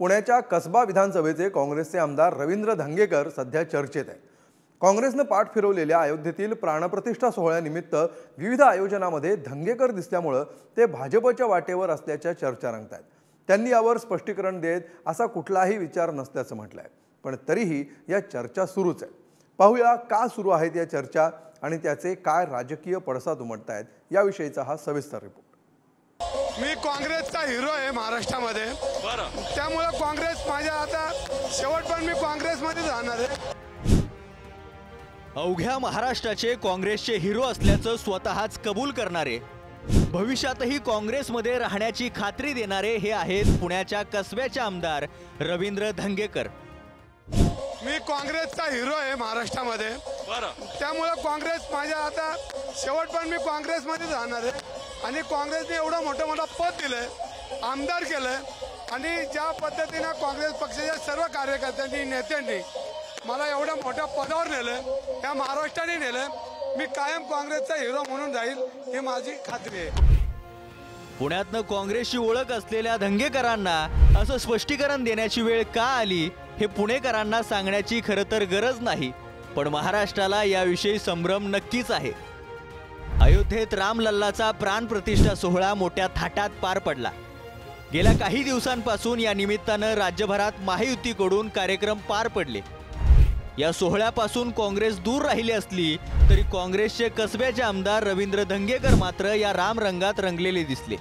पुण्याच्या कसबा विधानसभेचे काँग्रेसचे आमदार रवींद्र धंगेकर सध्या चर्चेत आहेत। काँग्रेसने पाठ फिरवलेल्या अयोध्येतील प्राणप्रतिष्ठा सोहळ्यानिमित्त विविध आयोजनामध्ये धंगेकर दिसल्यामुळे ते भाजपच्या वाटेवर असल्याच्या चर्चा रंगतायत। त्यांनी यावर स्पष्टीकरण देत असा कुठलाही विचार नसल्याचं म्हटलंय, पण तरीही या चर्चा सुरूच आहेत। पाहूया का सुरू आहेत या चर्चा आणि त्याचे काय राजकीय पडसाद उमटतायत याविषयीचा हा सविस्तर रिपोर्ट। मी काँग्रेसचा हिरो आहे महाराष्ट्रामध्ये, त्यामुळे काँग्रेस माझ्या आता शेवट पण मी काँग्रेसमध्ये राहणार आहे। अवघ्या महाराष्ट्राचे काँग्रेसचे हिरो असल्याचं स्वतःच कबूल करणारे, भविष्यातही काँग्रेसमध्ये राहण्याची खात्री देणारे हे आहेत पुण्याच्या कसब्याचे आमदार रवींद्र धंगेकर। मी काँग्रेसचा हिरो आहे महाराष्ट्रामध्ये, त्यामुळे काँग्रेस माझ्या आता शेवट पण मी काँग्रेसमध्ये राहणार आहे। आणि काँग्रेसने एवढं मोठं पद दिलंय, आमदार केलंय, आणि ज्या पद्धतीने काँग्रेस पक्षाच्या सर्व कार्यकर्त्यांनी नेत्यांनी मला एवढ्या मोठ्या पदावर नेलं, त्या महाराष्ट्राने नेलं, मी कायम काँग्रेसचा हिरो म्हणून राहील ही माझी खात्री आहे। पुण्यातनं काँग्रेसची ओळख असलेल्या धंगेकरांना असं स्पष्टीकरण देण्याची वेळ का आली हे पुणेकरांना सांगण्याची खरं तर गरज नाही, पण महाराष्ट्राला याविषयी संभ्रम नक्कीच आहे। अयोध्येत रामलल्लाचा प्राणप्रतिष्ठा सोहळा मोठ्या थाटात पार पडला। गेल्या काही दिवसांपासून या निमित्तानं राज्यभरात महायुतीकडून कार्यक्रम पार पडले। या सोहळ्यापासून काँग्रेस दूर राहिली असली तरी काँग्रेसचे कसब्याचे आमदार रवींद्र धंगेकर मात्र या रामरंगात रंगलेले दिसले।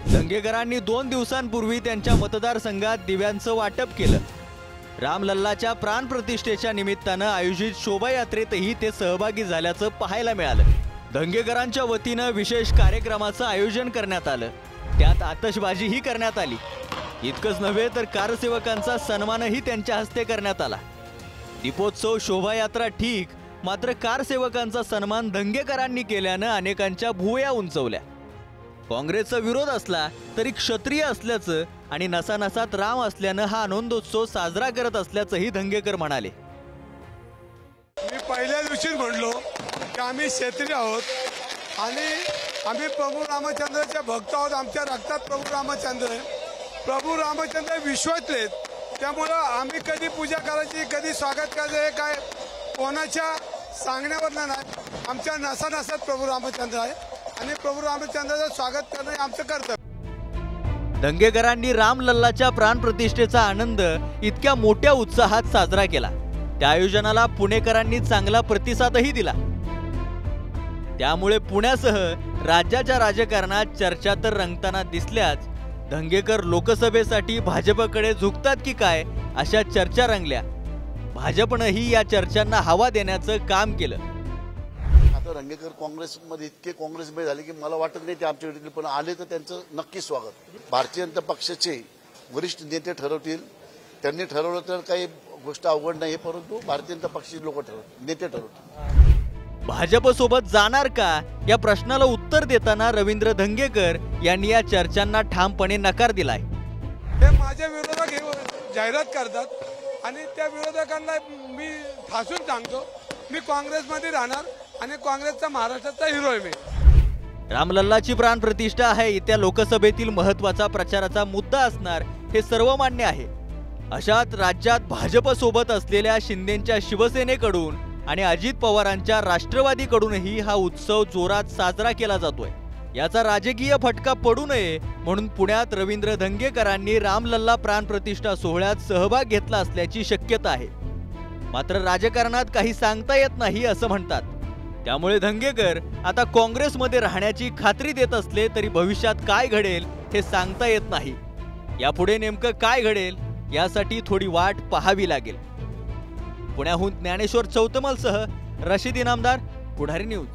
धंगेकरांनी 2 दिवसांपूर्वी त्यांच्या मतदारसंघात दिव्यांचं वाटप केलं। रामलल्लाच्या प्राणप्रतिष्ठेच्या निमित्तानं आयोजित शोभायात्रेतही ते सहभागी झाल्याचं पाहायला मिळालं। धंगेकरांच्या वतीनं विशेष कार्यक्रमाचं आयोजन करण्यात आलं, त्यात आतषबाजीही करण्यात आली। इतकंच नव्हे तर कारसेवकांचा सन्मानही त्यांच्या हस्ते करण्यात आला। दीपोत्सव शोभायात्रा ठीक, मात्र कारसेवकांचा सन्मान धंगेकरांनी केल्यानं अनेकांच्या भुवया उंचवल्या। काँग्रेसचा विरोध असला तरी क्षत्रिय असल्याचं आणि नसानसात राम असल्यानं हा आनंदोत्सव साजरा करत असल्याचंही धंगेकर म्हणाले। मी पहिल्या दिवशीच म्हणलो की आम्ही क्षत्रिय आहोत आणि आम्ही प्रभू रामचंद्राचे भक्त आहोत। आमच्या रक्तात प्रभू रामचंद्र आहे। प्रभू रामचंद्र विश्वातले, त्यामुळं आम्ही कधी पूजा करायची, कधी स्वागत करायचं हे काय कोणाच्या सांगण्यावरनं नाही। आमच्या नसानसात प्रभू रामचंद्र आहे आणि प्रभू रामचंद्राचं स्वागत करणं हे आमचं कर्तव्य। धंगेकरांनी रामलल्लाच्या प्राणप्रतिष्ठेचा आनंद इतक्या मोठ्या उत्साहात साजरा केला, त्या आयोजनाला पुणेकरांनी चांगला प्रतिसादही दिला। त्यामुळे पुण्यासह राज्याच्या राजकारणात चर्चा तर रंगताना दिसल्याच, धंगेकर लोकसभेसाठी भाजपकडे झुकतात की काय अशा चर्चा रंगल्या। भाजपनंही या चर्चांना हवा देण्याचं काम केलं। आता धंगेकर काँग्रेसमध्ये इतके काँग्रेसमध्ये झाले की मला वाटत नाही ते आमच्याकडे, पण आले तर त्यांचं नक्की स्वागत। भारतीय जनता पक्षाचे वरिष्ठ नेते ठरवतील, त्यांनी ठरवलं तर काही गोष्ट अवघड नाही, परंतु भारतीय जनता पक्षाचे नेते ठरवतील। भाजपसोबत जाणार का या प्रश्नाला उत्तर देताना रवींद्र धंगेकर यांनी या चर्चांना ठामपणे नकार दिलाय। हे माझ्या विरोधक जाहिरात करतात आणि त्या विरोधकांना मी ठासून सांगतो मी काँग्रेसमध्ये राहणार आणि काँग्रेसचा महाराष्ट्राचा हिरो आहे मी। रामलल्लाची प्राणप्रतिष्ठा आहे येत्या लोकसभेतील महत्त्वाचा प्रचाराचा मुद्दा असणार हे सर्वमान्य आहे। अशात राज्यात भाजपसोबत असलेल्या शिंदेंच्या शिवसेनेकडून आणि अजित पवारांच्या राष्ट्रवादीकडूनही हा उत्सव जोरात साजरा केला जातोय। याचा राजकीय फटका पडू नये म्हणून पुण्यात रवींद्र धंगेकरांनी रामलल्ला प्राणप्रतिष्ठा सोहळ्यात सहभाग घेतला असल्याची शक्यता आहे। मात्र राजकारणात काही सांगता येत नाही असं म्हणतात, त्यामुळे धंगेकर आता काँग्रेसमध्ये राहण्याची खात्री देत असले तरी भविष्यात काय घडेल हे सांगता येत नाही। यापुढे नेमकं काय घडेल यासाठी थोडी वाट पाहावी लागेल। पुण्याहून ज्ञानेश्वर चौतमलसह रशीद इनामदार, पुढारी न्यूज।